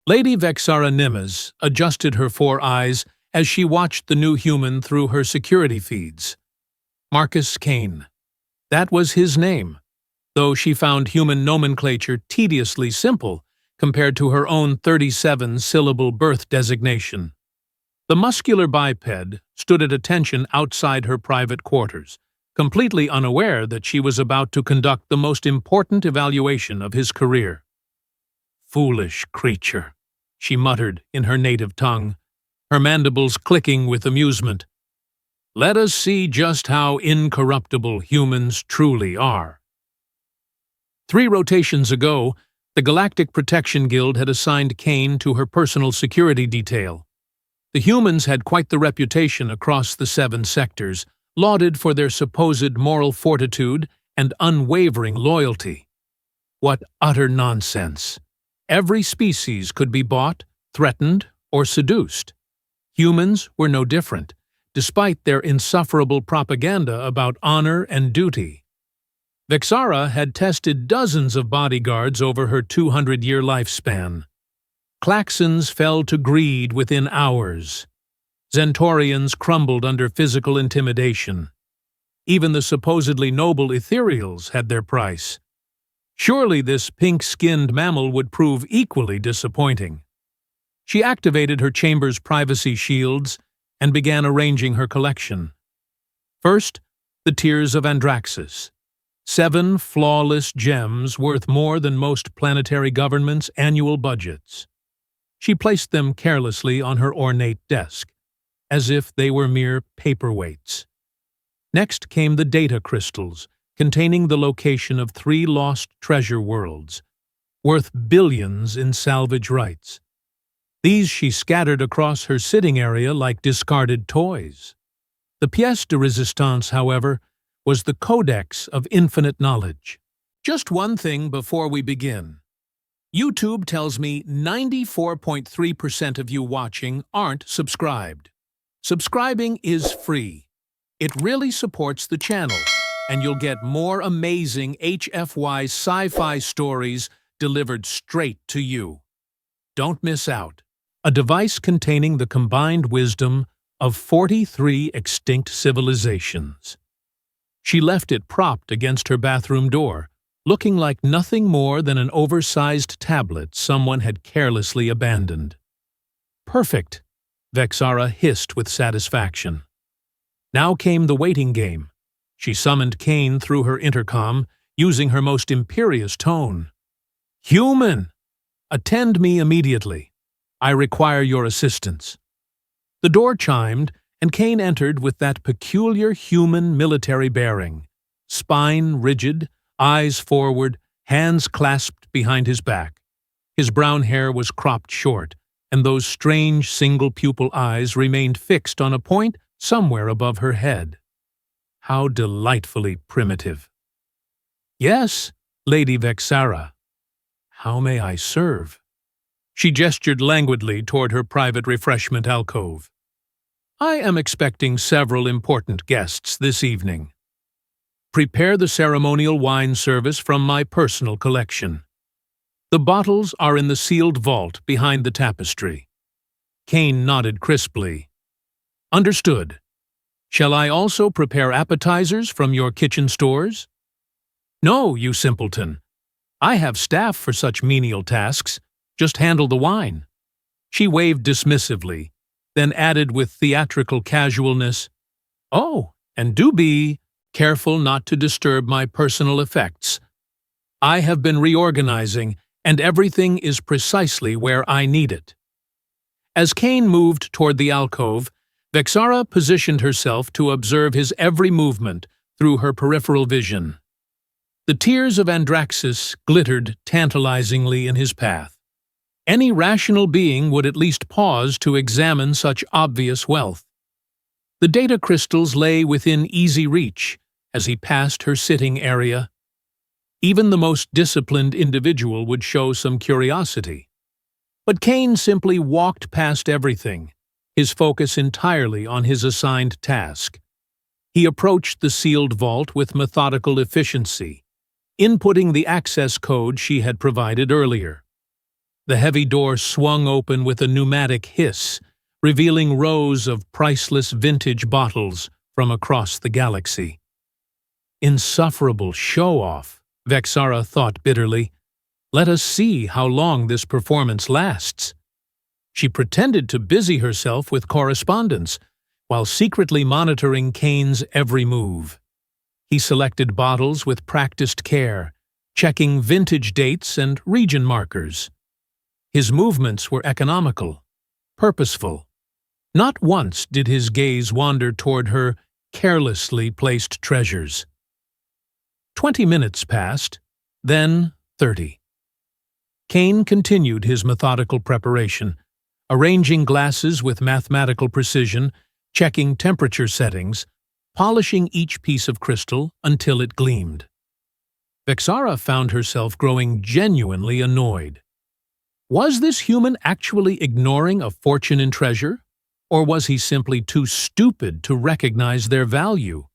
Lady Vexara Nimes adjusted her 4 eyes as she watched the new human through her security feeds. Marcus Kane. That was his name, though she found human nomenclature tediously simple compared to her own 37-syllable birth designation. The muscular biped stood at attention outside her private quarters, completely unaware that she was about to conduct the most important evaluation of his career. "Foolish creature," she muttered in her native tongue, her mandibles clicking with amusement. "Let us see just how incorruptible humans truly are." 3 rotations ago, the Galactic Protection Guild had assigned Kane to her personal security detail. The humans had quite the reputation across the 7 sectors, lauded for their supposed moral fortitude and unwavering loyalty. What utter nonsense! Every species could be bought, threatened, or seduced. Humans were no different, despite their insufferable propaganda about honor and duty. Vexara had tested dozens of bodyguards over her 200-year lifespan. Klaxons fell to greed within hours. Zentorians crumbled under physical intimidation. Even the supposedly noble ethereals had their price. Surely this pink-skinned mammal would prove equally disappointing. She activated her chamber's privacy shields and began arranging her collection. First, the Tears of Andraxis. 7 flawless gems worth more than most planetary governments' annual budgets. She placed them carelessly on her ornate desk, as if they were mere paperweights. Next came the data crystals, containing the location of 3 lost treasure worlds, worth billions in salvage rights. These she scattered across her sitting area like discarded toys. The pièce de résistance, however, was the Codex of Infinite Knowledge. Just one thing before we begin. YouTube tells me 94.3% of you watching aren't subscribed. Subscribing is free. It really supports the channel, and you'll get more amazing HFY sci-fi stories delivered straight to you. Don't miss out. A device containing the combined wisdom of 43 extinct civilizations. She left it propped against her bathroom door, looking like nothing more than an oversized tablet someone had carelessly abandoned. "Perfect," Vexara hissed with satisfaction. Now came the waiting game. She summoned Kane through her intercom, using her most imperious tone. "Human! Attend me immediately. I require your assistance." The door chimed, and Kane entered with that peculiar human military bearing, spine rigid, eyes forward, hands clasped behind his back. His brown hair was cropped short, and those strange single-pupil eyes remained fixed on a point somewhere above her head. How delightfully primitive. "Yes, Lady Vexara. How may I serve?" She gestured languidly toward her private refreshment alcove. "I am expecting several important guests this evening. Prepare the ceremonial wine service from my personal collection. The bottles are in the sealed vault behind the tapestry." Kane nodded crisply. "Understood. Shall I also prepare appetizers from your kitchen stores?" "No, you simpleton. I have staff for such menial tasks. Just handle the wine." She waved dismissively, then added with theatrical casualness, "Oh, and do be careful not to disturb my personal effects. I have been reorganizing, and everything is precisely where I need it." As Kane moved toward the alcove, Vexara positioned herself to observe his every movement through her peripheral vision. The Tears of Andraxis glittered tantalizingly in his path. Any rational being would at least pause to examine such obvious wealth. The data crystals lay within easy reach as he passed her sitting area. Even the most disciplined individual would show some curiosity. But Kane simply walked past everything, his focus entirely on his assigned task. He approached the sealed vault with methodical efficiency, inputting the access code she had provided earlier. The heavy door swung open with a pneumatic hiss, revealing rows of priceless vintage bottles from across the galaxy. Insufferable show-off, Vexara thought bitterly. Let us see how long this performance lasts. She pretended to busy herself with correspondence, while secretly monitoring Kane's every move. He selected bottles with practiced care, checking vintage dates and region markers. His movements were economical, purposeful. Not once did his gaze wander toward her carelessly placed treasures. 20 minutes passed, then 30. Kane continued his methodical preparation, arranging glasses with mathematical precision, checking temperature settings, polishing each piece of crystal until it gleamed. Vexara found herself growing genuinely annoyed. Was this human actually ignoring a fortune in treasure, or was he simply too stupid to recognize their value?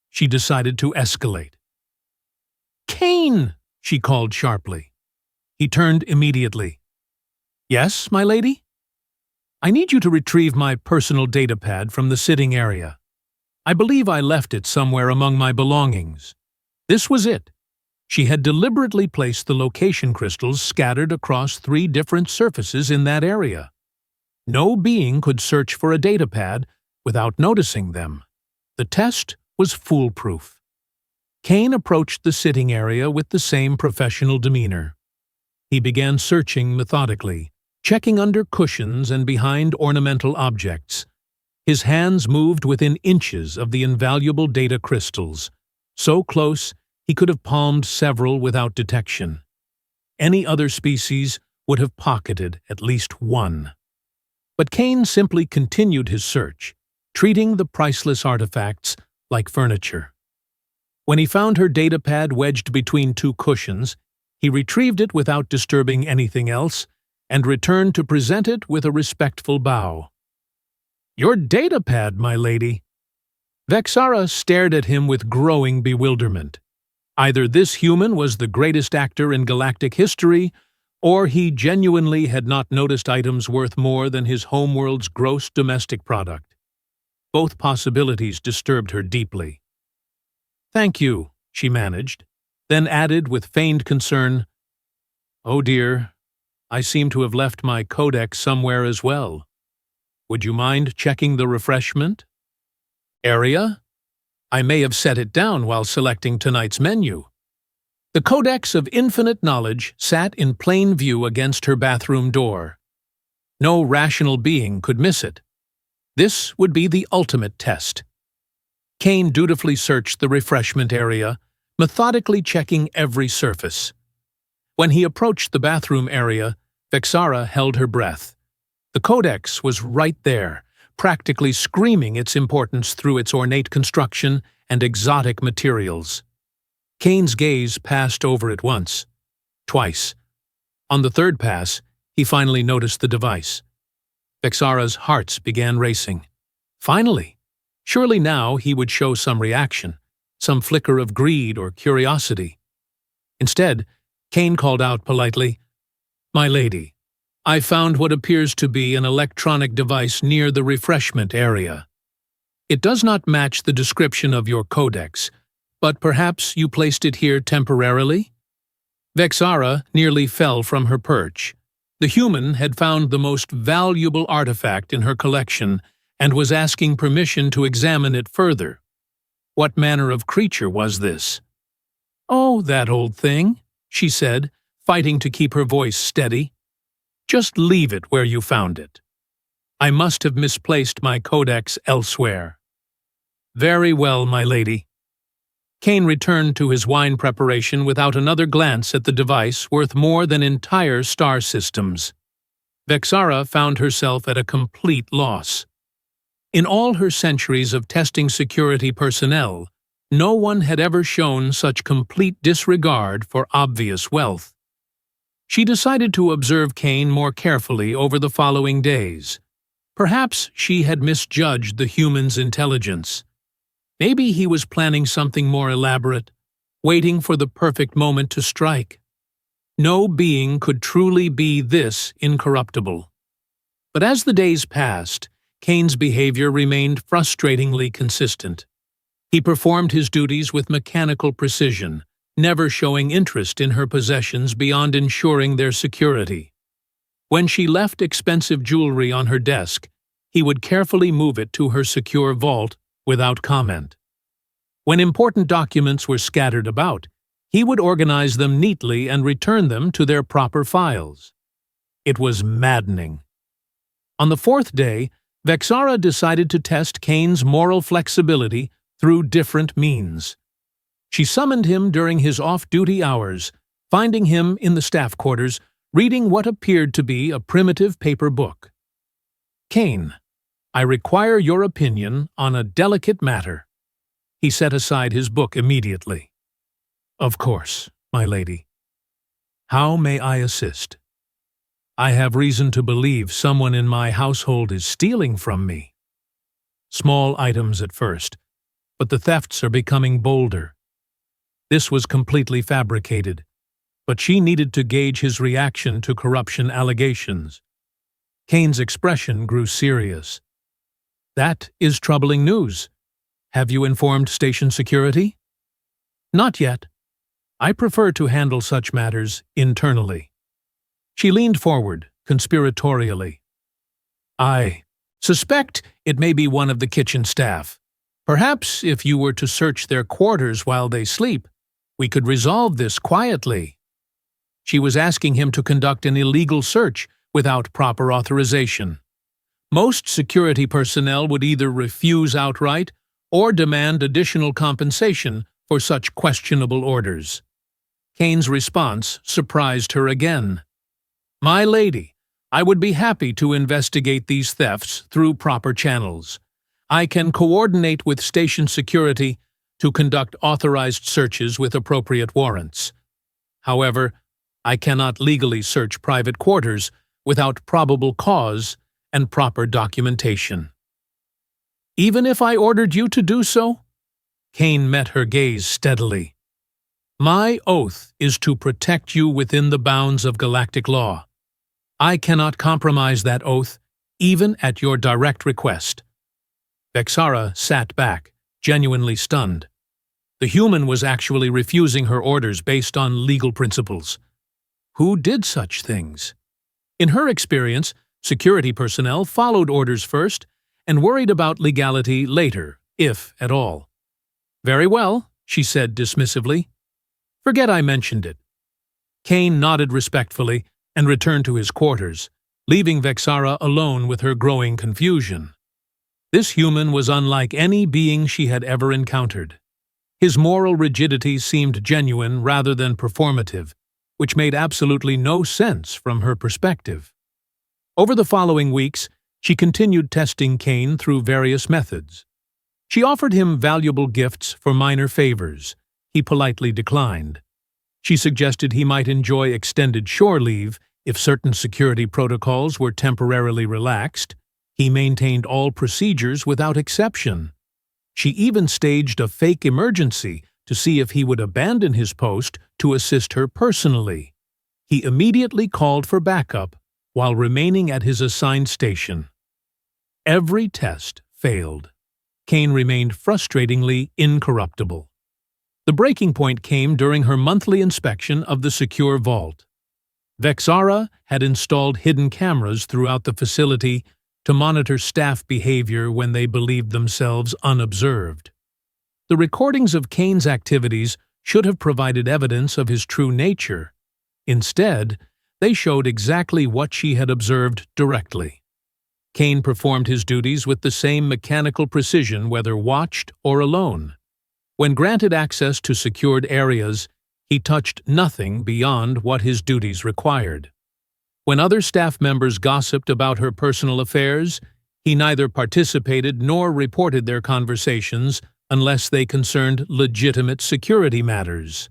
She decided to escalate. "Kane!" she called sharply. He turned immediately. "Yes, my lady? I need you to retrieve my personal datapad from the sitting area. I believe I left it somewhere among my belongings." This was it. She had deliberately placed the location crystals scattered across 3 different surfaces in that area. No being could search for a datapad without noticing them. The test was foolproof. Kane approached the sitting area with the same professional demeanor. He began searching methodically, checking under cushions and behind ornamental objects. His hands moved within inches of the invaluable data crystals, so close he could have palmed several without detection. Any other species would have pocketed at least one. But Kane simply continued his search, treating the priceless artifacts like furniture. When he found her datapad wedged between 2 cushions, he retrieved it without disturbing anything else and returned to present it with a respectful bow. "Your datapad, my lady." Vexara stared at him with growing bewilderment. Either this human was the greatest actor in galactic history, or he genuinely had not noticed items worth more than his homeworld's gross domestic product. Both possibilities disturbed her deeply. "Thank you," she managed, then added with feigned concern, "Oh dear, I seem to have left my codex somewhere as well. Would you mind checking the refreshment area? I may have set it down while selecting tonight's menu." The Codex of Infinite Knowledge sat in plain view against her bathroom door. No rational being could miss it. This would be the ultimate test. Kane dutifully searched the refreshment area, methodically checking every surface. When he approached the bathroom area, Vexara held her breath. The Codex was right there, practically screaming its importance through its ornate construction and exotic materials. Kane's gaze passed over it once, twice. On the 3rd pass, he finally noticed the device. Vexara's hearts began racing. Finally! Surely now he would show some reaction, some flicker of greed or curiosity. Instead, Kane called out politely, "My lady, I found what appears to be an electronic device near the refreshment area. It does not match the description of your codex, but perhaps you placed it here temporarily?" Vexara nearly fell from her perch. The human had found the most valuable artifact in her collection and was asking permission to examine it further. What manner of creature was this? "Oh, that old thing," she said, fighting to keep her voice steady. "Just leave it where you found it. I must have misplaced my codex elsewhere." "Very well, my lady." Kane returned to his wine preparation without another glance at the device worth more than entire star systems. Vexara found herself at a complete loss. In all her centuries of testing security personnel, no one had ever shown such complete disregard for obvious wealth. She decided to observe Kane more carefully over the following days. Perhaps she had misjudged the human's intelligence. Maybe he was planning something more elaborate, waiting for the perfect moment to strike. No being could truly be this incorruptible. But as the days passed, Kane's behavior remained frustratingly consistent. He performed his duties with mechanical precision, never showing interest in her possessions beyond ensuring their security. When she left expensive jewelry on her desk, he would carefully move it to her secure vault without comment. When important documents were scattered about, he would organize them neatly and return them to their proper files. It was maddening. On the fourth day, Vexara decided to test Kane's moral flexibility through different means. She summoned him during his off-duty hours, finding him in the staff quarters reading what appeared to be a primitive paper book. "Kane, I require your opinion on a delicate matter." He set aside his book immediately. "Of course, my lady. How may I assist? I have reason to believe someone in my household is stealing from me. Small items at first, but the thefts are becoming bolder." This was completely fabricated, but she needed to gauge his reaction to corruption allegations. Kane's expression grew serious. "That is troubling news. Have you informed station security?" "Not yet. I prefer to handle such matters internally." She leaned forward, conspiratorially. "I suspect it may be one of the kitchen staff. Perhaps if you were to search their quarters while they sleep, we could resolve this quietly." She was asking him to conduct an illegal search without proper authorization. Most security personnel would either refuse outright or demand additional compensation for such questionable orders. Kane's response surprised her again. "My lady, I would be happy to investigate these thefts through proper channels. I can coordinate with station security to conduct authorized searches with appropriate warrants. However, I cannot legally search private quarters without probable cause and proper documentation." "Even if I ordered you to do so?" Kane met her gaze steadily. "My oath is to protect you within the bounds of galactic law. I cannot compromise that oath, even at your direct request." Vexara sat back, genuinely stunned. The human was actually refusing her orders based on legal principles. Who did such things? In her experience, security personnel followed orders first and worried about legality later, if at all. "Very well," she said dismissively. "Forget I mentioned it." Kane nodded respectfully and returned to his quarters, leaving Vexara alone with her growing confusion. This human was unlike any being she had ever encountered. His moral rigidity seemed genuine rather than performative, which made absolutely no sense from her perspective. Over the following weeks, she continued testing Kane through various methods. She offered him valuable gifts for minor favors. He politely declined. She suggested he might enjoy extended shore leave if certain security protocols were temporarily relaxed. He maintained all procedures without exception. She even staged a fake emergency to see if he would abandon his post to assist her personally. He immediately called for backup while remaining at his assigned station. Every test failed. Kane remained frustratingly incorruptible. The breaking point came during her monthly inspection of the secure vault. Vexara had installed hidden cameras throughout the facility to monitor staff behavior when they believed themselves unobserved. The recordings of Kane's activities should have provided evidence of his true nature. Instead, they showed exactly what she had observed directly. Kane performed his duties with the same mechanical precision whether watched or alone. When granted access to secured areas, he touched nothing beyond what his duties required. When other staff members gossiped about her personal affairs, he neither participated nor reported their conversations unless they concerned legitimate security matters.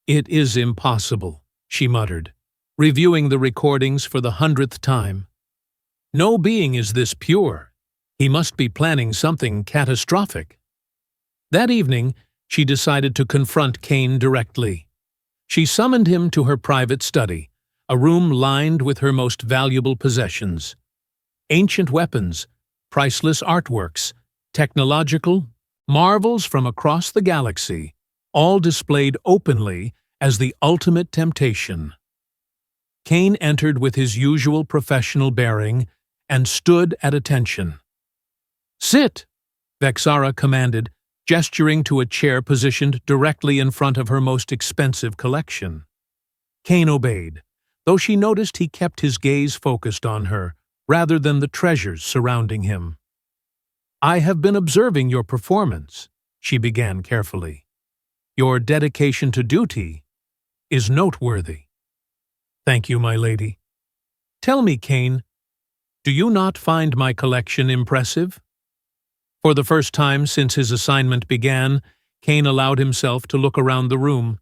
"It is impossible," she muttered, reviewing the recordings for the 100th time. "No being is this pure. He must be planning something catastrophic." That evening, she decided to confront Kane directly. She summoned him to her private study, a room lined with her most valuable possessions. Ancient weapons, priceless artworks, technological marvels from across the galaxy, all displayed openly as the ultimate temptation. Kane entered with his usual professional bearing and stood at attention. "Sit," Vexara commanded, gesturing to a chair positioned directly in front of her most expensive collection. Kane obeyed, though she noticed he kept his gaze focused on her, rather than the treasures surrounding him. "I have been observing your performance," she began carefully. "Your dedication to duty is noteworthy." "Thank you, my lady." "Tell me, Kane, do you not find my collection impressive?" For the first time since his assignment began, Kane allowed himself to look around the room.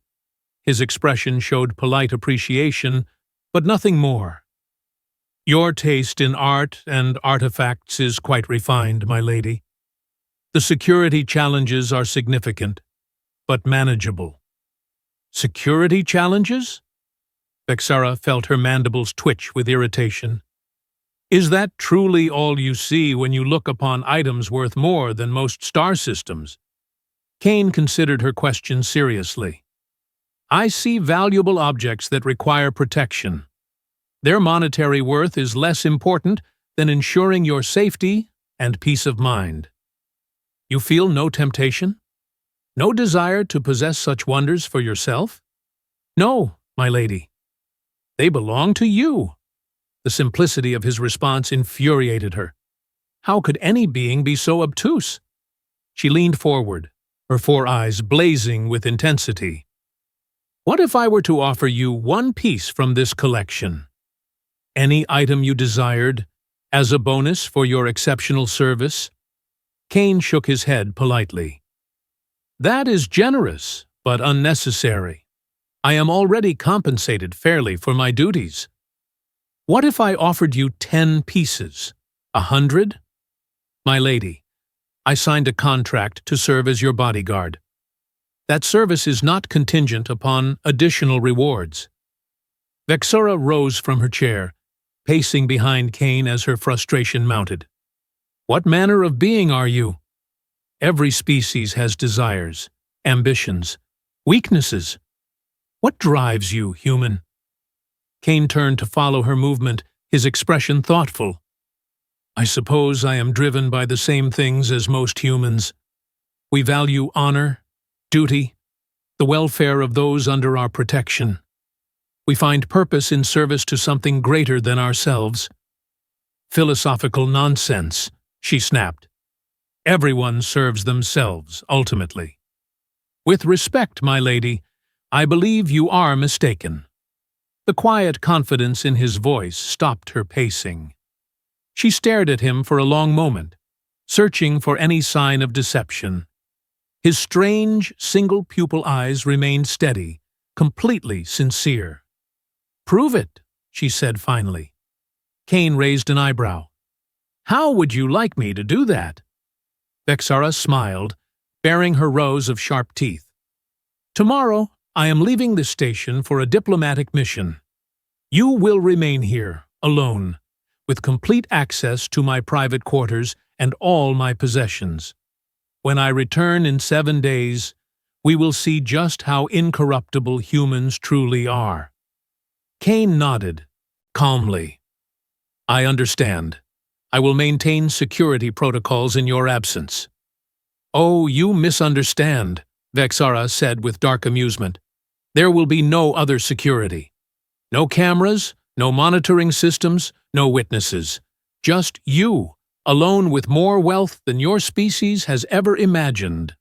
His expression showed polite appreciation, but nothing more. "Your taste in art and artifacts is quite refined, my lady. The security challenges are significant, but manageable." "Security challenges?" Vexara felt her mandibles twitch with irritation. "Is that truly all you see when you look upon items worth more than most star systems?" Kane considered her question seriously. "I see valuable objects that require protection. Their monetary worth is less important than ensuring your safety and peace of mind. You feel no temptation? No desire to possess such wonders for yourself?" "No, my lady. They belong to you." The simplicity of his response infuriated her. How could any being be so obtuse? She leaned forward, her 4 eyes blazing with intensity. "What if I were to offer you one piece from this collection? Any item you desired, as a bonus for your exceptional service?" Kane shook his head politely. "That is generous, but unnecessary. I am already compensated fairly for my duties. What if I offered you 10 pieces? 100? My lady, I signed a contract to serve as your bodyguard. That service is not contingent upon additional rewards." Vexara rose from her chair, pacing behind Kane as her frustration mounted. "What manner of being are you? Every species has desires, ambitions, weaknesses. What drives you, human?" Kane turned to follow her movement, his expression thoughtful. "I suppose I am driven by the same things as most humans. We value honor, duty, the welfare of those under our protection. We find purpose in service to something greater than ourselves." "Philosophical nonsense," she snapped. "Everyone serves themselves, ultimately." "With respect, my lady, I believe you are mistaken." The quiet confidence in his voice stopped her pacing. She stared at him for a long moment, searching for any sign of deception. His strange, single-pupil eyes remained steady, completely sincere. "Prove it," she said finally. Kane raised an eyebrow. "How would you like me to do that?" Vexara smiled, baring her rows of sharp teeth. "Tomorrow, I am leaving this station for a diplomatic mission. You will remain here, alone, with complete access to my private quarters and all my possessions. When I return in 7 days, we will see just how incorruptible humans truly are." Kane nodded, calmly. "I understand. I will maintain security protocols in your absence." "Oh, you misunderstand," Vexara said with dark amusement. "There will be no other security. No cameras, no monitoring systems, no witnesses. Just you, alone with more wealth than your species has ever imagined.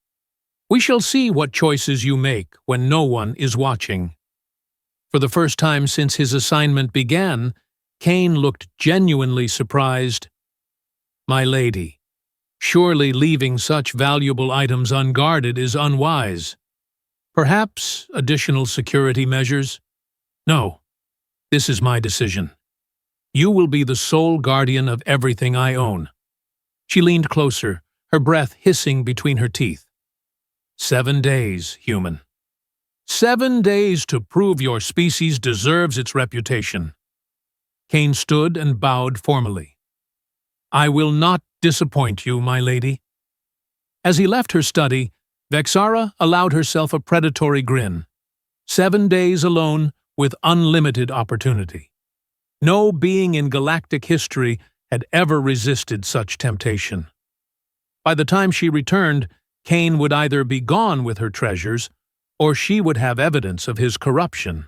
We shall see what choices you make when no one is watching." For the first time since his assignment began, Kane looked genuinely surprised. "My lady, surely leaving such valuable items unguarded is unwise. Perhaps additional security measures? No, this is my decision. You will be the sole guardian of everything I own." She leaned closer, her breath hissing between her teeth. 7 days, human. 7 days to prove your species deserves its reputation. Kane stood and bowed formally. I will not disappoint you, my lady. As he left her study, Vexara allowed herself a predatory grin. 7 days alone with unlimited opportunity. No being in galactic history had ever resisted such temptation. By the time she returned, Kane would either be gone with her treasures, or she would have evidence of his corruption.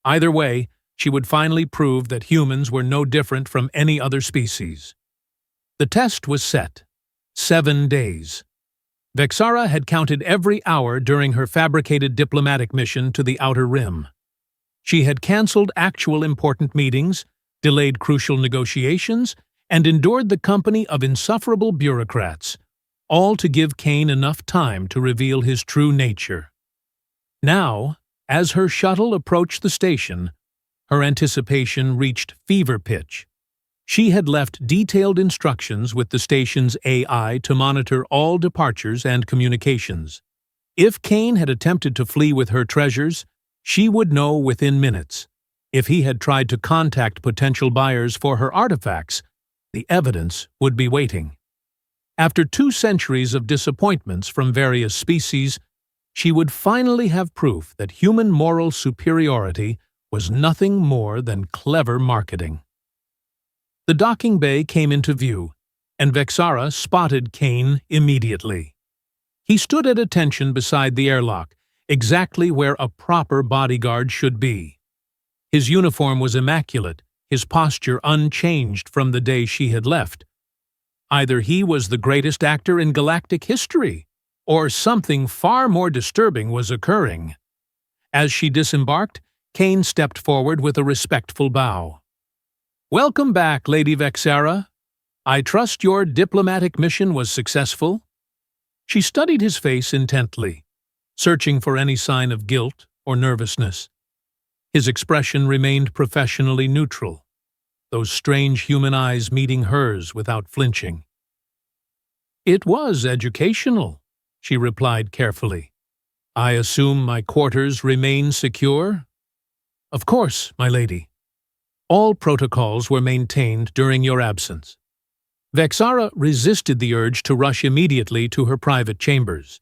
Either way, she would finally prove that humans were no different from any other species. The test was set. 7 days. Vexara had counted every hour during her fabricated diplomatic mission to the Outer Rim. She had cancelled actual important meetings, delayed crucial negotiations, and endured the company of insufferable bureaucrats, all to give Kane enough time to reveal his true nature. Now, as her shuttle approached the station, her anticipation reached fever pitch. She had left detailed instructions with the station's AI to monitor all departures and communications. If Kane had attempted to flee with her treasures, she would know within minutes. If he had tried to contact potential buyers for her artifacts, the evidence would be waiting. After 2 centuries of disappointments from various species, she would finally have proof that human moral superiority was nothing more than clever marketing. The docking bay came into view, and Vexara spotted Kane immediately. He stood at attention beside the airlock, exactly where a proper bodyguard should be. His uniform was immaculate, his posture unchanged from the day she had left. Either he was the greatest actor in galactic history, or something far more disturbing was occurring. As she disembarked, Kane stepped forward with a respectful bow. Welcome back, Lady Vexara. I trust your diplomatic mission was successful? She studied his face intently, searching for any sign of guilt or nervousness. His expression remained professionally neutral, those strange human eyes meeting hers without flinching. It was educational, she replied carefully. I assume my quarters remain secure? Of course, my lady. All protocols were maintained during your absence. Vexara resisted the urge to rush immediately to her private chambers.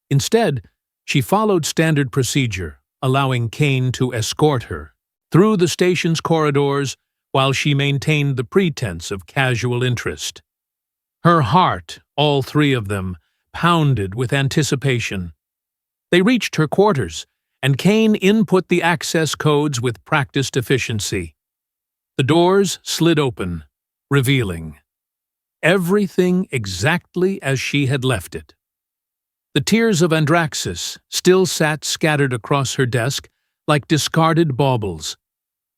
Instead, she followed standard procedure, allowing Kane to escort her through the station's corridors while she maintained the pretense of casual interest. Her heart, all 3 of them, pounded with anticipation. They reached her quarters, and Kane input the access codes with practiced efficiency. The doors slid open, revealing everything exactly as she had left it. The tears of Andraxis still sat scattered across her desk like discarded baubles.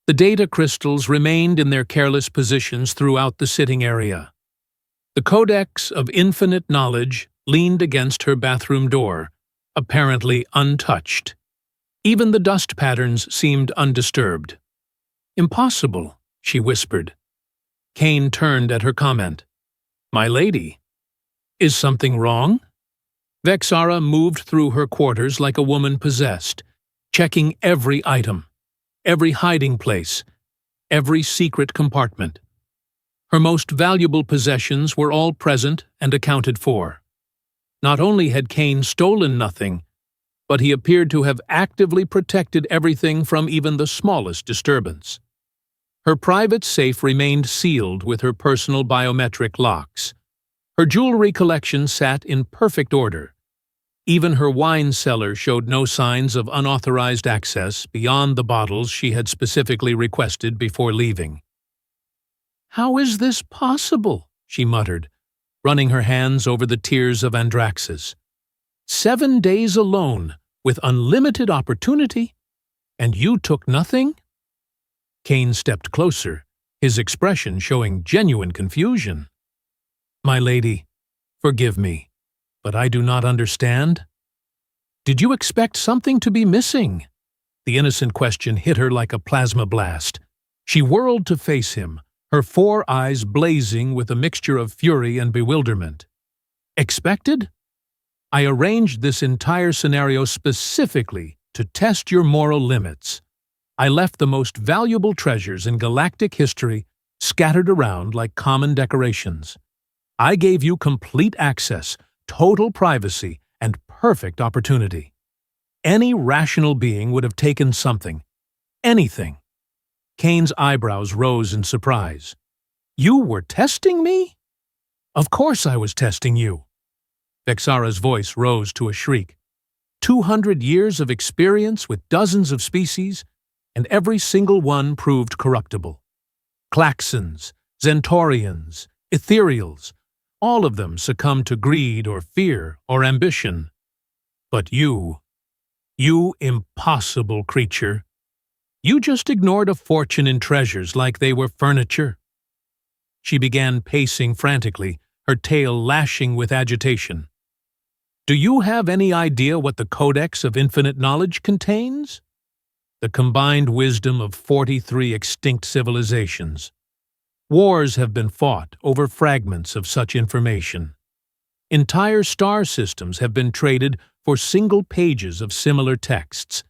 The data crystals remained in their careless positions throughout the sitting area. The Codex of Infinite Knowledge leaned against her bathroom door, apparently untouched. Even the dust patterns seemed undisturbed. Impossible, she whispered. Kane turned at her comment. My lady, is something wrong? Vexara moved through her quarters like a woman possessed, checking every item, every hiding place, every secret compartment. Her most valuable possessions were all present and accounted for. Not only had Kane stolen nothing, but he appeared to have actively protected everything from even the smallest disturbance. Her private safe remained sealed with her personal biometric locks. Her jewelry collection sat in perfect order. Even her wine cellar showed no signs of unauthorized access beyond the bottles she had specifically requested before leaving. How is this possible? She muttered, running her hands over the tears of Andraxis. 7 days alone, with unlimited opportunity, and you took nothing? Kane stepped closer, his expression showing genuine confusion. My lady, forgive me, but I do not understand. Did you expect something to be missing? The innocent question hit her like a plasma blast. She whirled to face him, her 4 eyes blazing with a mixture of fury and bewilderment. Expected? I arranged this entire scenario specifically To test your moral limits, I left the most valuable treasures in galactic history scattered around like common decorations. I gave you complete access, total privacy, and perfect opportunity. Any rational being would have taken something. Anything. Kane's eyebrows rose in surprise. You were testing me? Of course I was testing you. Vexara's voice rose to a shriek. 200 years of experience with dozens of species, and every single one proved corruptible. Klaxons, Zentorians, Ethereals, all of them succumbed to greed or fear or ambition. But you impossible creature, you just ignored a fortune in treasures like they were furniture. She began pacing frantically, her tail lashing with agitation. Do you have any idea what the Codex of Infinite Knowledge contains? The combined wisdom of 43 extinct civilizations. Wars have been fought over fragments of such information. Entire star systems have been traded for single pages of similar texts.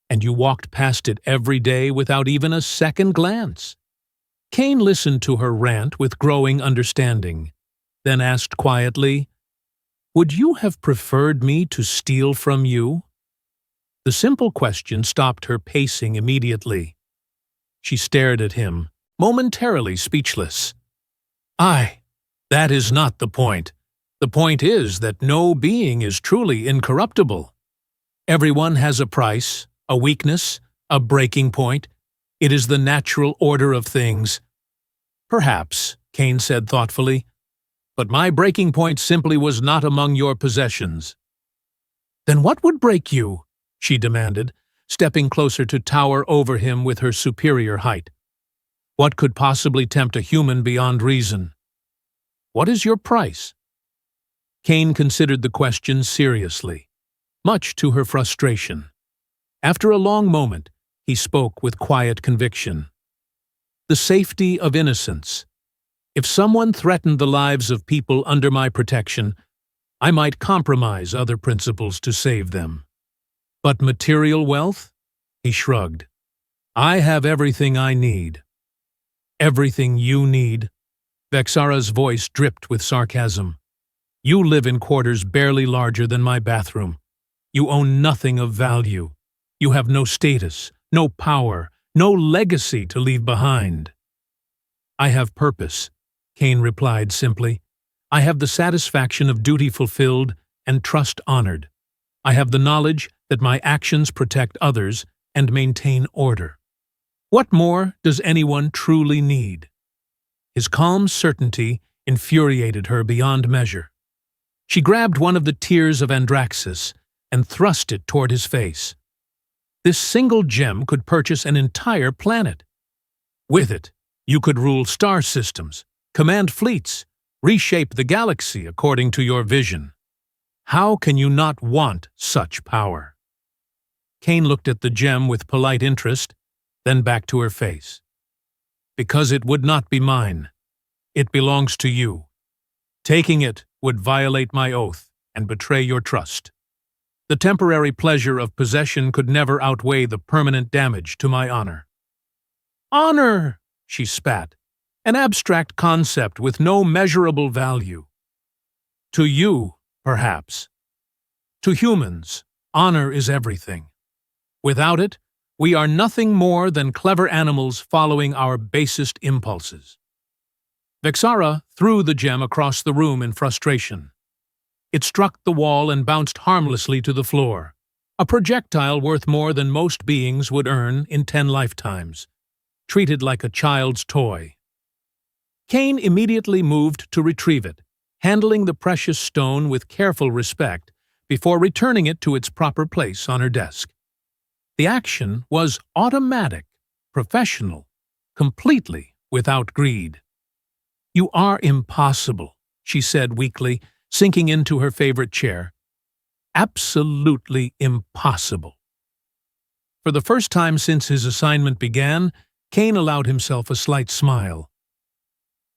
And you walked past it every day without even a second glance. Kane listened to her rant with growing understanding, then asked quietly, Would you have preferred me to steal from you? The simple question stopped her pacing immediately. She stared at him, momentarily speechless. That is not the point. The point is that no being is truly incorruptible. Everyone has a price, a weakness, a breaking point. It is the natural order of things. Perhaps, Kane said thoughtfully, but my breaking point simply was not among your possessions. Then what would break you? She demanded, stepping closer to tower over him with her superior height. What could possibly tempt a human beyond reason? What is your price? Kane considered the question seriously, much to her frustration. After a long moment, he spoke with quiet conviction. The safety of innocence. If someone threatened the lives of people under my protection, I might compromise other principles to save them. But material wealth? He shrugged. I have everything I need. Everything you need? Vexara's voice dripped with sarcasm. You live in quarters barely larger than my bathroom. You own nothing of value. You have no status, no power, no legacy to leave behind. I have purpose, Kane replied simply. I have the satisfaction of duty fulfilled and trust honored. I have the knowledge that my actions protect others and maintain order. What more does anyone truly need? His calm certainty infuriated her beyond measure. She grabbed one of the tears of Andraxis and thrust it toward his face. This single gem could purchase an entire planet. With it, you could rule star systems, command fleets, reshape the galaxy according to your vision. How can you not want such power? Kane looked at the gem with polite interest, then back to her face. Because it would not be mine. It belongs to you. Taking it would violate my oath and betray your trust. The temporary pleasure of possession could never outweigh the permanent damage to my honor. Honor, she spat, an abstract concept with no measurable value. To you, perhaps. To humans, honor is everything. Without it, we are nothing more than clever animals following our basest impulses. Vexara threw the gem across the room in frustration. It struck the wall and bounced harmlessly to the floor, a projectile worth more than most beings would earn in 10 lifetimes, treated like a child's toy. Kane immediately moved to retrieve it, handling the precious stone with careful respect before returning it to its proper place on her desk. The action was automatic, professional, completely without greed. You are impossible, she said weakly, sinking into her favorite chair. Absolutely impossible. For the first time since his assignment began, Kane allowed himself a slight smile.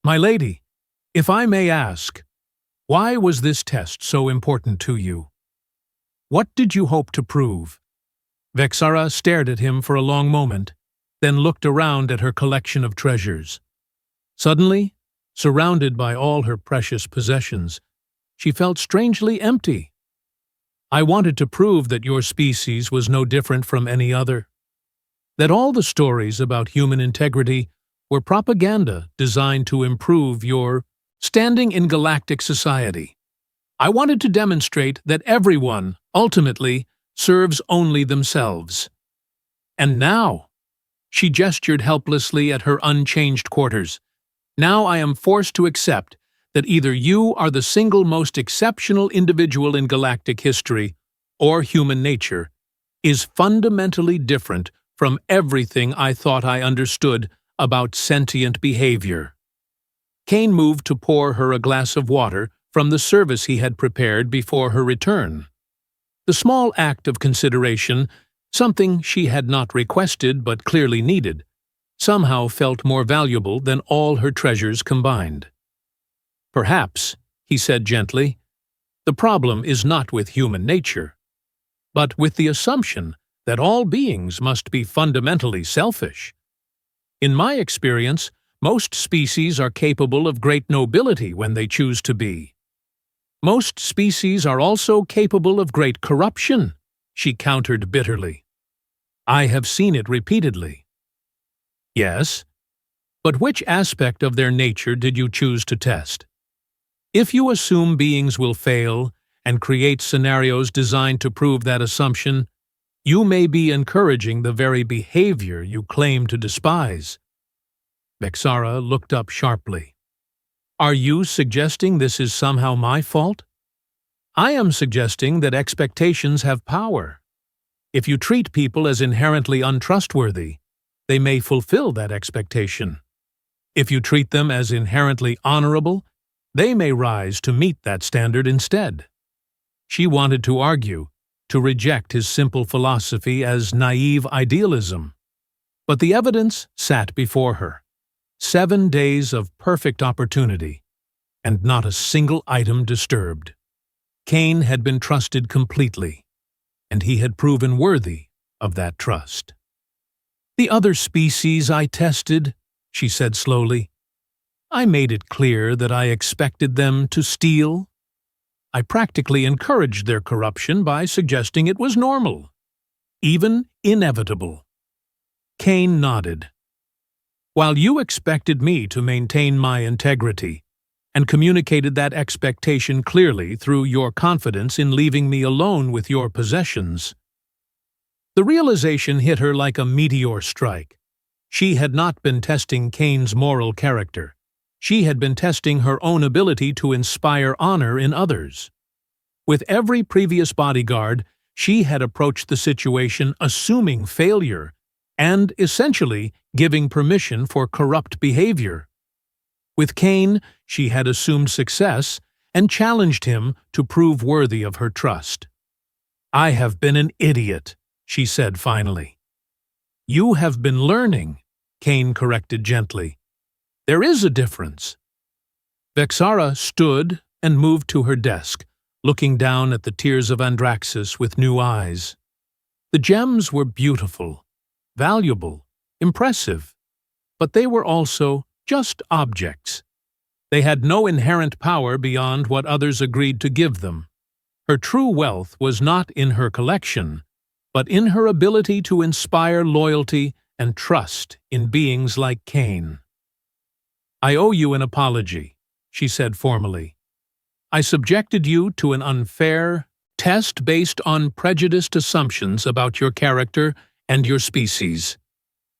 My lady, if I may ask, why was this test so important to you? What did you hope to prove? Vexara stared at him for a long moment, then looked around at her collection of treasures. Suddenly, surrounded by all her precious possessions, she felt strangely empty. I wanted to prove that your species was no different from any other, that all the stories about human integrity were propaganda designed to improve your standing in galactic society. I wanted to demonstrate that everyone, ultimately, serves only themselves. And now, she gestured helplessly at her unchanged quarters, now I am forced to accept that either you are the single most exceptional individual in galactic history, or human nature is fundamentally different from everything I thought I understood about sentient behavior. Kane moved to pour her a glass of water from the service he had prepared before her return. The small act of consideration, something she had not requested but clearly needed, somehow felt more valuable than all her treasures combined. Perhaps, he said gently, the problem is not with human nature, but with the assumption that all beings must be fundamentally selfish. In my experience, most species are capable of great nobility when they choose to be. Most species are also capable of great corruption, she countered bitterly. I have seen it repeatedly. Yes, but which aspect of their nature did you choose to test? If you assume beings will fail and create scenarios designed to prove that assumption, you may be encouraging the very behavior you claim to despise. Vexara looked up sharply. Are you suggesting this is somehow my fault? I am suggesting that expectations have power. If you treat people as inherently untrustworthy, they may fulfill that expectation. If you treat them as inherently honorable, they may rise to meet that standard instead. She wanted to argue, to reject his simple philosophy as naive idealism. But the evidence sat before her. 7 days of perfect opportunity, and not a single item disturbed. Kane had been trusted completely, and he had proven worthy of that trust. The other species I tested, she said slowly, I made it clear that I expected them to steal. I practically encouraged their corruption by suggesting it was normal, even inevitable. Kane nodded. While you expected me to maintain my integrity, and communicated that expectation clearly through your confidence in leaving me alone with your possessions, the realization hit her like a meteor strike. She had not been testing Kane's moral character. She had been testing her own ability to inspire honor in others. With every previous bodyguard, she had approached the situation assuming failure and, essentially, giving permission for corrupt behavior. With Kane, she had assumed success and challenged him to prove worthy of her trust. I have been an idiot, she said finally. You have been learning, Kane corrected gently. There is a difference. Vexara stood and moved to her desk, looking down at the tears of Andraxis with new eyes. The gems were beautiful, valuable, impressive, but they were also just objects. They had no inherent power beyond what others agreed to give them. Her true wealth was not in her collection, but in her ability to inspire loyalty and trust in beings like Kane. I owe you an apology, she said formally. I subjected you to an unfair test based on prejudiced assumptions about your character and your species.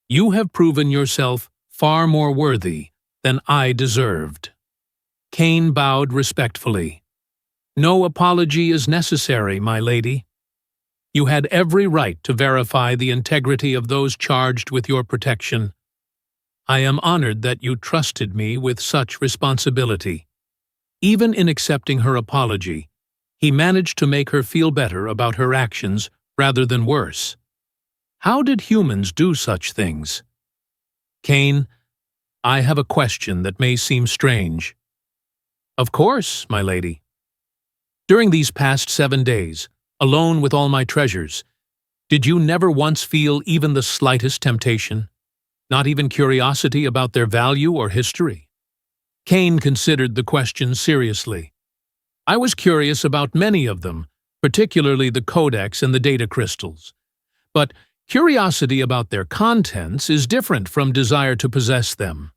You have proven yourself far more worthy than I deserved. Kane bowed respectfully. No apology is necessary, my lady. You had every right to verify the integrity of those charged with your protection. I am honored that you trusted me with such responsibility. Even in accepting her apology, he managed to make her feel better about her actions rather than worse. How did humans do such things? Kane, I have a question that may seem strange. Of course, my lady. During these past 7 days, alone with all my treasures, Did you never once feel even the slightest temptation? Not even curiosity about their value or history? Kane considered the question seriously. I was curious about many of them, particularly the codex and the data crystals. But curiosity about their contents is different from desire to possess them.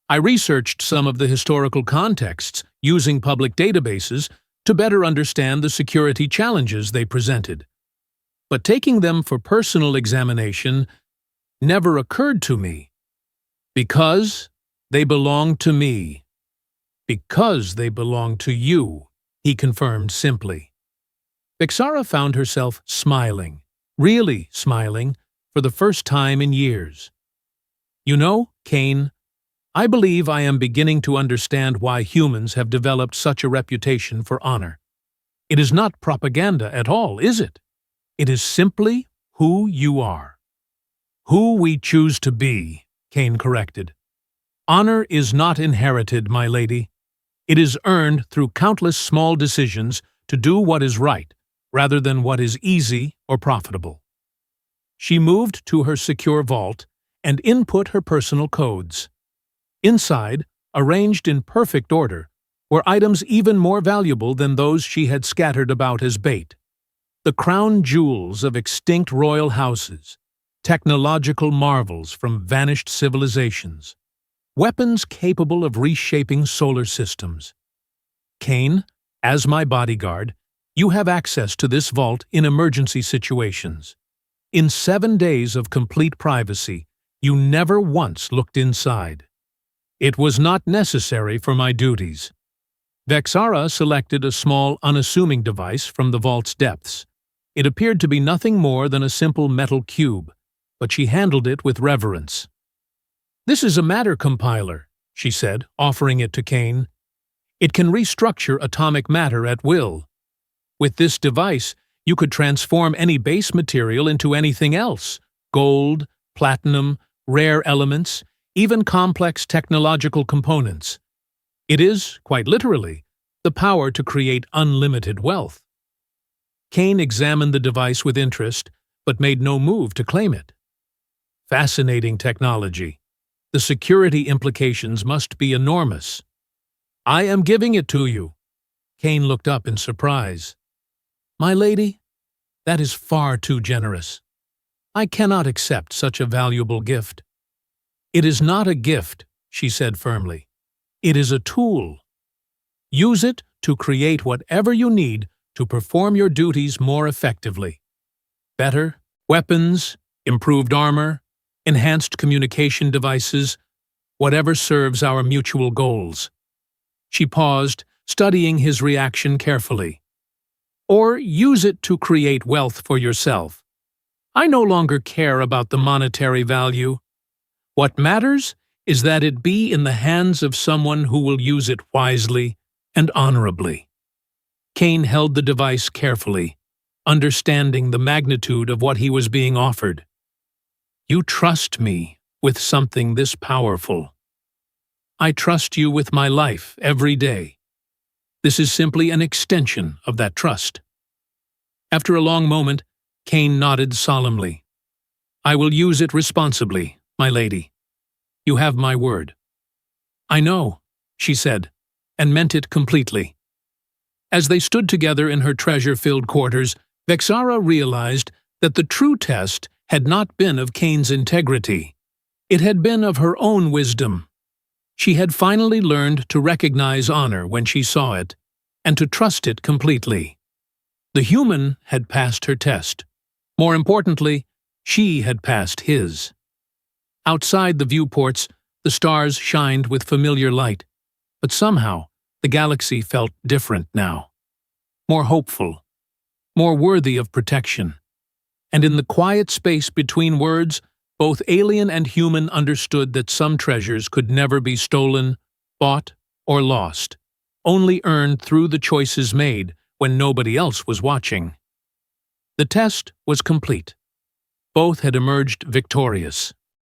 I researched some of the historical contexts using public databases to better understand the security challenges they presented. But taking them for personal examination never occurred to me. Because they belong to me. Because they belong to you, he confirmed simply. Vexara found herself smiling, really smiling, for the first time in years. You know, Kane, I believe I am beginning to understand why humans have developed such a reputation for honor. It is not propaganda at all, is it? It is simply who you are. Who we choose to be, Kane corrected. Honor is not inherited, my lady. It is earned through countless small decisions to do what is right, rather than what is easy or profitable. She moved to her secure vault and input her personal codes. Inside, arranged in perfect order, were items even more valuable than those she had scattered about as bait. The crown jewels of extinct royal houses, technological marvels from vanished civilizations, weapons capable of reshaping solar systems. Kane, as my bodyguard, you have access to this vault in emergency situations. In 7 days of complete privacy, you never once looked inside. It was not necessary for my duties. Vexara selected a small, unassuming device from the vault's depths. It appeared to be nothing more than a simple metal cube, but she handled it with reverence. This is a matter compiler, she said, offering it to Kane. It can restructure atomic matter at will. With this device, you could transform any base material into anything else: gold, platinum, rare elements, even complex technological components. It is, quite literally, the power to create unlimited wealth. Kane examined the device with interest, but made no move to claim it. Fascinating technology. The security implications must be enormous. I am giving it to you. Kane looked up in surprise. My lady, that is far too generous. I cannot accept such a valuable gift. It is not a gift, she said firmly. It is a tool. Use it to create whatever you need to perform your duties more effectively. Better weapons, improved armor, enhanced communication devices, whatever serves our mutual goals. She paused, studying his reaction carefully. Or use it to create wealth for yourself. I no longer care about the monetary value. What matters is that it be in the hands of someone who will use it wisely and honorably. Kane held the device carefully, understanding the magnitude of what he was being offered. You trust me with something this powerful. I trust you with my life every day. This is simply an extension of that trust. After a long moment, Kane nodded solemnly. I will use it responsibly, my lady. You have my word. I know, she said, and meant it completely. As they stood together in her treasure-filled quarters, Vexara realized that the true test had not been of Kane's integrity. It had been of her own wisdom. She had finally learned to recognize honor when she saw it, and to trust it completely. The human had passed her test. More importantly, she had passed his. Outside the viewports, the stars shined with familiar light, but somehow the galaxy felt different now. More hopeful, more worthy of protection. And in the quiet space between words, both alien and human understood that some treasures could never be stolen, bought, or lost, only earned through the choices made when nobody else was watching. The test was complete. Both had emerged victorious.